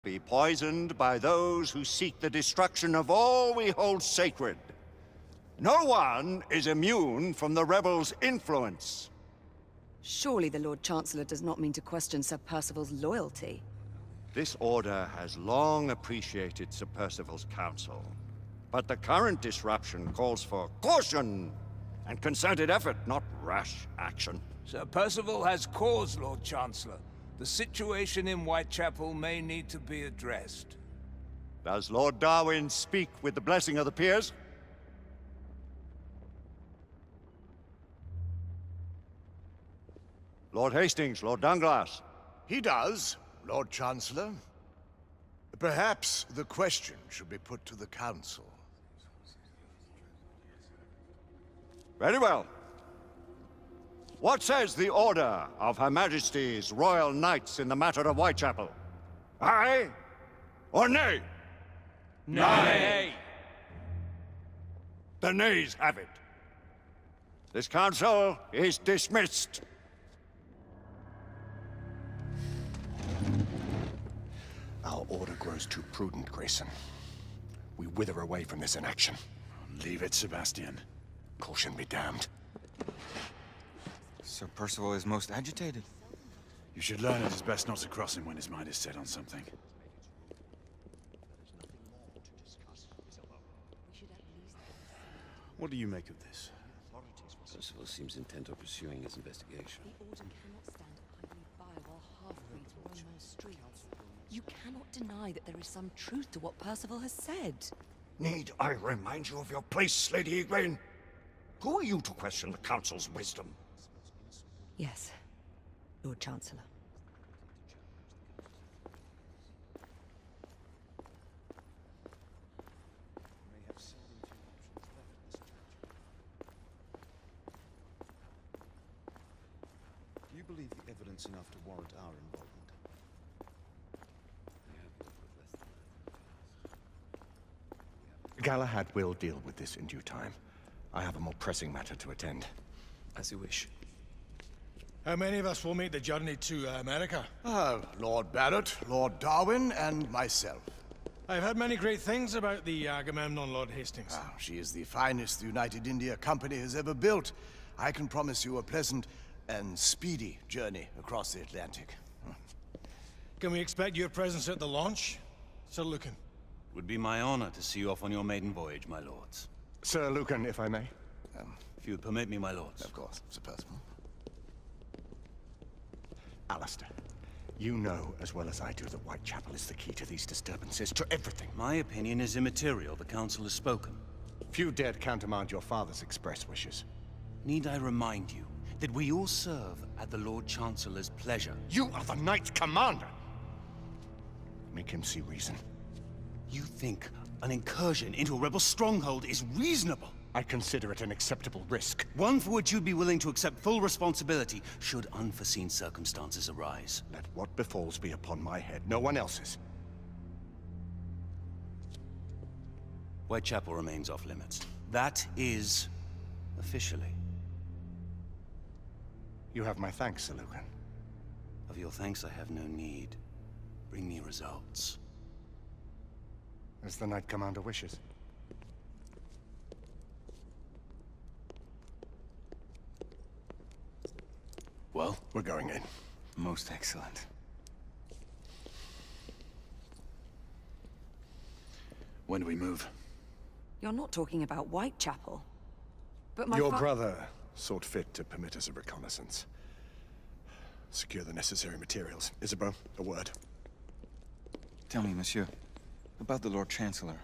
be poisoned by those who seek the destruction of all we hold sacred. No one is immune from the rebels' influence. Surely the Lord Chancellor does not mean to question Sir Percival's loyalty. This order has long appreciated Sir Percival's counsel. But the current disruption calls for caution and concerted effort, not rash action. Sir Percival has cause, Lord Chancellor. The situation in Whitechapel may need to be addressed. Does Lord Darwin speak with the blessing of the peers? Lord Hastings, Lord Dunglass. He does, Lord Chancellor. Perhaps the question should be put to the Council. Very well. What says the Order of Her Majesty's Royal Knights in the matter of Whitechapel? Aye or nay? Nay! The nays have it. This council is dismissed. Our order grows too prudent, Grayson. We wither away from this inaction. Leave it, Sebastian. Caution be damned. Sir Percival is most agitated. You should learn it is best not to cross him when his mind is set on something. What do you make of this? Percival seems intent on pursuing his investigation. The Order cannot stand idly by while half-breeds roam our streets. You cannot deny that there is some truth to what Percival has said. Need I remind you of your place, Lady Igraine? Who are you to question the Council's wisdom? Yes, Lord Chancellor. Do you believe the evidence enough to warrant our involvement? Galahad will deal with this in due time. I have a more pressing matter to attend. As you wish. How many of us will make the journey to America? Lord Barrett, Lord Darwin, and myself. I've heard many great things about the Agamemnon, Lord Hastings. She is the finest the United India Company has ever built. I can promise you a pleasant and speedy journey across the Atlantic. Can we expect your presence at the launch, Sir Lucan? Would be my honor to see you off on your maiden voyage, my lords. Sir Lucan, if I may. If you would permit me, my lords. Of course, Sir Percival. Alistair, you know as well as I do that Whitechapel is the key to these disturbances, to everything. My opinion is immaterial. The Council has spoken. Few dared countermand your father's express wishes. Need I remind you that we all serve at the Lord Chancellor's pleasure? You are the Knight Commander! Make him see reason. You think an incursion into a rebel stronghold is reasonable? I consider it an acceptable risk. One for which you'd be willing to accept full responsibility should unforeseen circumstances arise. Let what befalls be upon my head, no one else's. Whitechapel remains off limits. That is officially. You have my thanks, Sir Lucan. Of your thanks I have no need. Bring me results. As the Knight Commander wishes. Well, we're going in. Most excellent. When do we move? You're not talking about Whitechapel. But my Your brother sought fit to permit us a reconnaissance. Secure the necessary materials. Isabeau, a word. Tell me, monsieur, about the Lord Chancellor.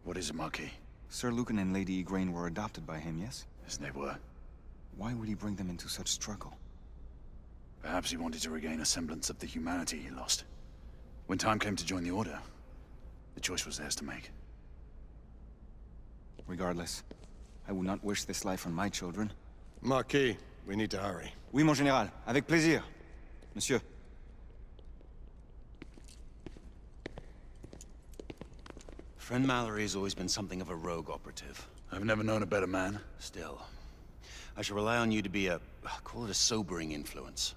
What is it, Marquis? Sir Lucan and Lady Igraine were adopted by him, yes? Yes, they were. Why would he bring them into such struggle? Perhaps he wanted to regain a semblance of the humanity he lost. When time came to join the Order, the choice was theirs to make. Regardless, I would not wish this life on my children. Marquis, we need to hurry. Oui, mon général. Avec plaisir. Monsieur. Friend Mallory has always been something of a rogue operative. I've never known a better man. Still, I shall rely on you to be call it a sobering influence.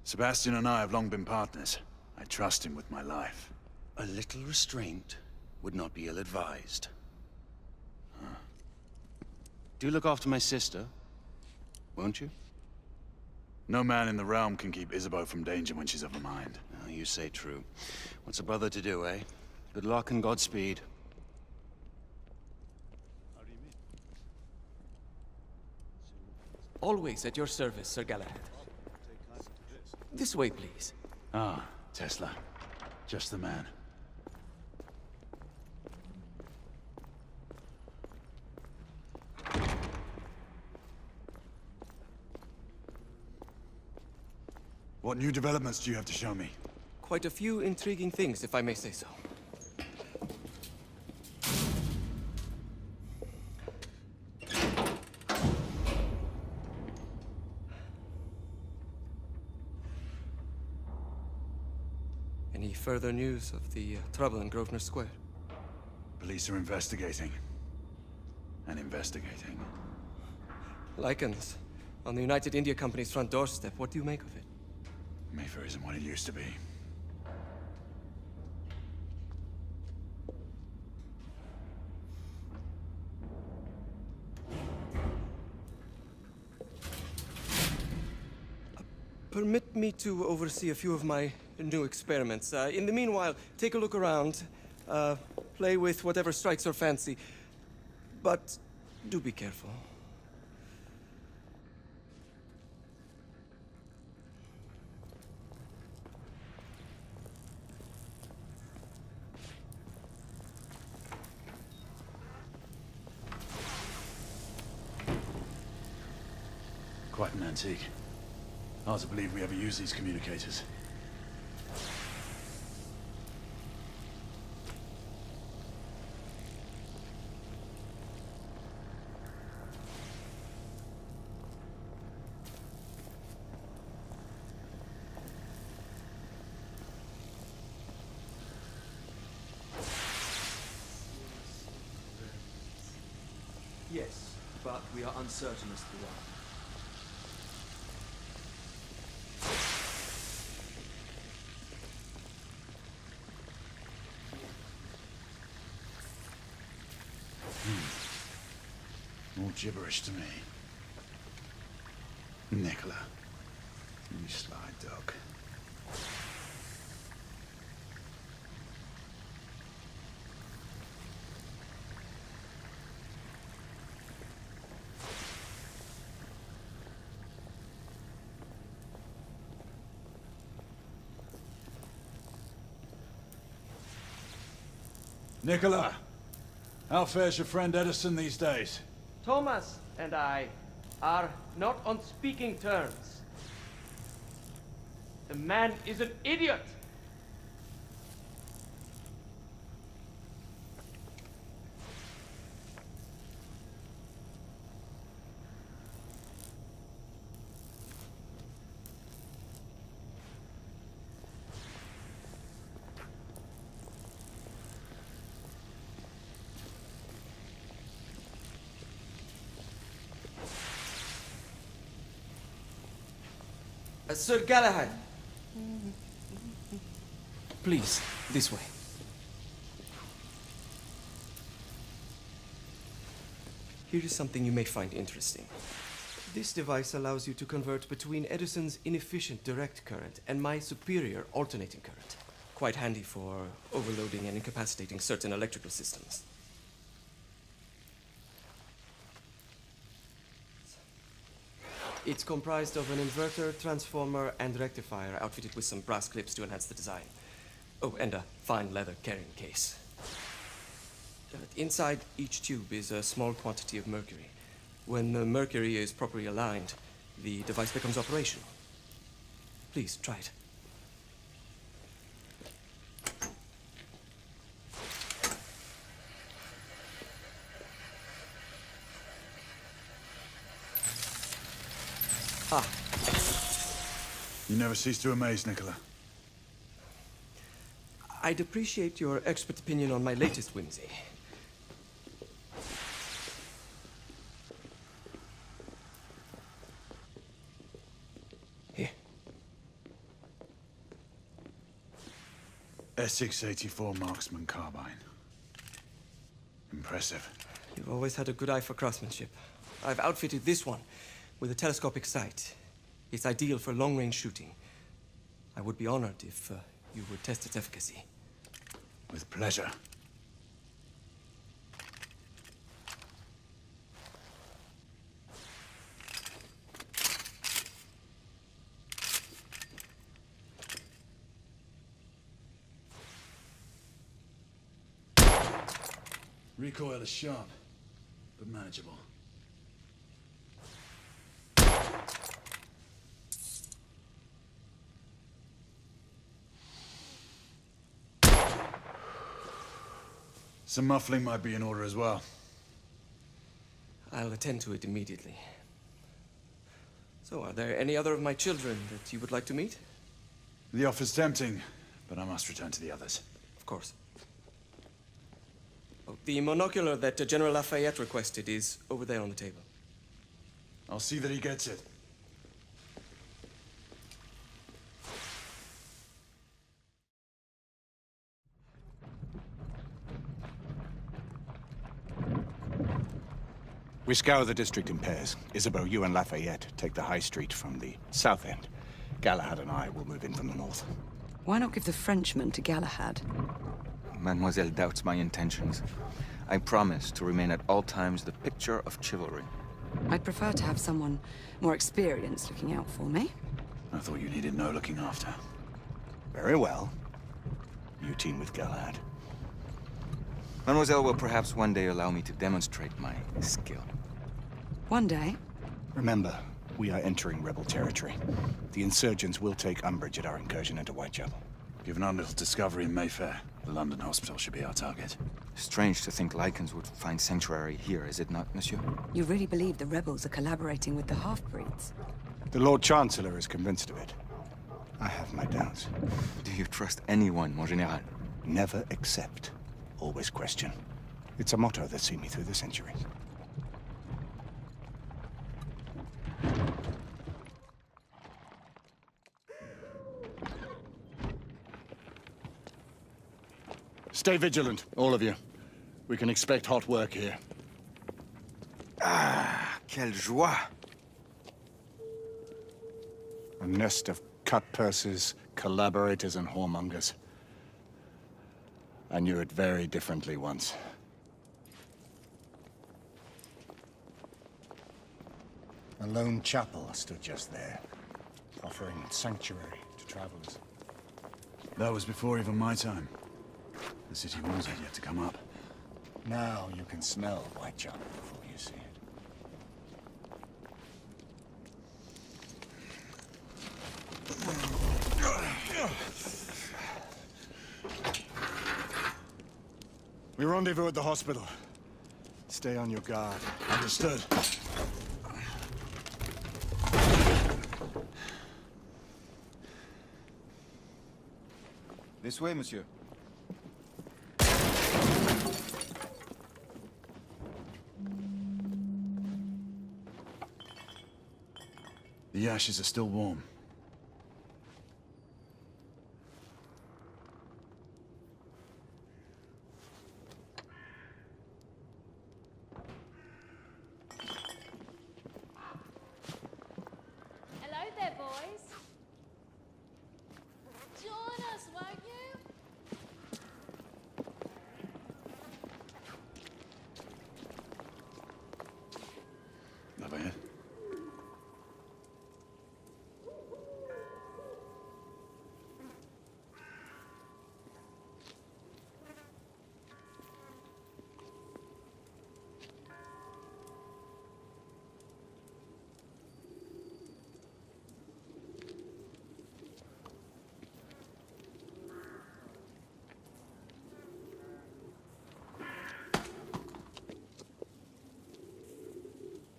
Sebastian and I have long been partners. I trust him with my life. A little restraint would not be ill-advised. Do look after my sister, won't you? No man in the realm can keep Isabeau from danger when she's of a mind. Oh, you say true. What's a brother to do, eh? Good luck and Godspeed. Always at your service, Sir Galahad. This way, please. Ah, Tesla. Just the man. What new developments do you have to show me? Quite a few intriguing things, if I may say so. Any further news of the trouble in Grosvenor Square? Police are investigating. And investigating. Lycans, on the United India Company's front doorstep. What do you make of it? Mayfair isn't what it used to be. Permit me to oversee a few of my new experiments. In the meanwhile, take a look around. Play with whatever strikes your fancy. But do be careful. Quite an antique. Hard to believe we ever use these communicators. Yes, but we are uncertain as to why. More gibberish to me. Nicola, you sly dog. Nicola, how fares your friend Edison these days? Thomas and I are not on speaking terms. The man is an idiot! Sir Galahad! Please, this way. Here is something you may find interesting. This device allows you to convert between Edison's inefficient direct current and my superior alternating current. Quite handy for overloading and incapacitating certain electrical systems. It's comprised of an inverter, transformer, and rectifier outfitted with some brass clips to enhance the design. Oh, and a fine leather carrying case. Inside each tube is a small quantity of mercury. When the mercury is properly aligned, the device becomes operational. Please, try it. Ah. You never cease to amaze, Nicola. I'd appreciate your expert opinion on my latest whimsy. Here. SX-84 Marksman carbine. Impressive. You've always had a good eye for craftsmanship. I've outfitted this one with a telescopic sight. It's ideal for long-range shooting. I would be honored if you would test its efficacy. With pleasure. Recoil is sharp, but manageable. Some muffling might be in order as well. I'll attend to it immediately. So, are there any other of my children that you would like to meet? The offer's tempting, but I must return to the others. Of course. Oh, the monocular that General Lafayette requested is over there on the table. I'll see that he gets it. We scour the district in pairs. Isabeau, you and Lafayette take the high street from the south end. Galahad and I will move in from the north. Why not give the Frenchman to Galahad? Mademoiselle doubts my intentions. I promise to remain at all times the picture of chivalry. I'd prefer to have someone more experienced looking out for me. I thought you needed no looking after. Very well. You team with Galahad. Mademoiselle will perhaps one day allow me to demonstrate my skill. One day? Remember, we are entering rebel territory. The insurgents will take umbrage at our incursion into Whitechapel. Given our little discovery in Mayfair, the London hospital should be our target. Strange to think Lycans would find sanctuary here, is it not, monsieur? You really believe the rebels are collaborating with the half-breeds? The Lord Chancellor is convinced of it. I have my doubts. Do you trust anyone, mon général? Never accept. Always question. It's a motto that's seen me through the centuries. Stay vigilant, all of you. We can expect hot work here. Ah, quelle joie! A nest of cut-purses, collaborators, and whoremongers. I knew it very differently once. A lone chapel stood just there, offering sanctuary to travelers. That was before even my time. The city walls had yet to come up. Now you can smell Whitechapel before you see it. We rendezvous at the hospital. Stay on your guard. Understood. This way, monsieur. The ashes are still warm. Hello there, boys. Join us, won't you? Lafayette.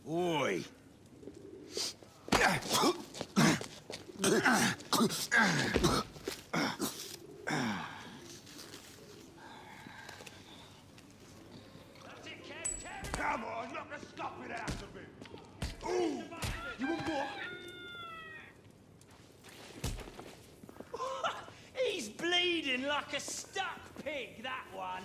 Oi! Come on, knock a stop it out of him! Ooh! You want more? He's bleeding like like a stuck pig, that one.